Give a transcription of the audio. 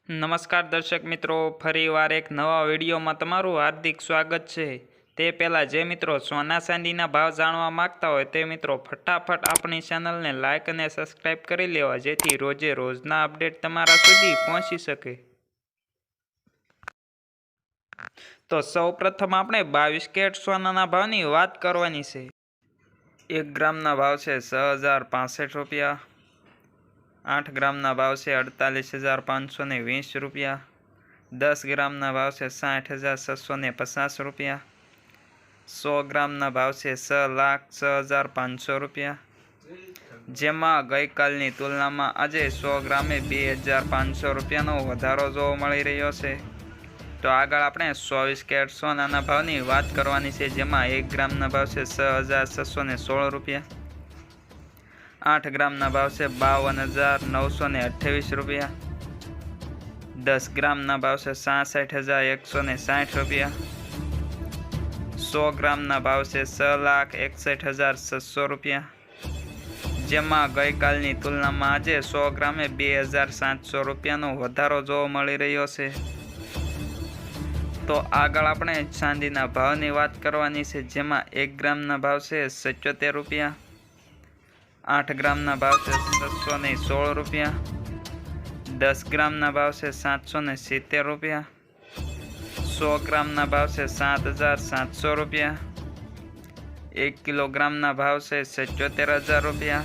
નમસ્કાર દર્શક મિત્રો, ફરીવાર એક નવા વિડીયોમાં તમારું હાર્દિક સ્વાગત છે। તે પહેલાં જે મિત્રો સોના ચાંદીના ભાવ જાણવા માંગતા હોય તે મિત્રો ફટાફટ આપણી ચેનલને લાઇક અને સબસ્ક્રાઈબ કરી લેવા, જેથી રોજે રોજના અપડેટ તમારા સુધી પહોંચી શકે। તો સૌપ્રથમ આપણે 22 કેરેટ સોનાના ભાવની વાત કરવાની છે। 1 ગ્રામના ભાવ છે 6065 રૂપિયા। 8 ગ્રામના ભાવ છે 48,520 રૂપિયા। 10 ગ્રામના ભાવ છે 60,650 રૂપિયા। 100 ગ્રામના ભાવ છે 6,06,500 રૂપિયા। જેમાં ગઈકાલની તુલનામાં આજે 100 ગ્રામે 2,500 રૂપિયાનો વધારો જોવા મળી રહ્યો છે। તો આગળ આપણે 24 કેરેટ સોનાના ભાવની વાત કરવાની છે, જેમાં 1 ગ્રામના ભાવ છે 6,616 રૂપિયા। 8 ગ્રામના ભાવ છે 52,928 રૂપિયા। 10 ગ્રામના ભાવ છે 66,160 રૂપિયા। 100 ગ્રામના ભાવ છે 6,61,600 રૂપિયા। જેમાં ગઈકાલની તુલનામાં આજે 100 ગ્રામે 2,700 રૂપિયાનો વધારો જોવા મળી રહ્યો છે। તો આગળ આપણે ચાંદીના ભાવની વાત કરવાની છે, જેમાં 1 ગ્રામના ભાવ છે 77 રૂપિયા। 8 ગ્રામના ભાવ છે 616 રૂપિયા। 10 ગ્રામના ભાવ છે 770 રૂપિયા। 100 ગ્રામના ભાવ છે 7,700 રૂપિયા। 1 કિલોગ્રામના ભાવ છે 77,000 રૂપિયા।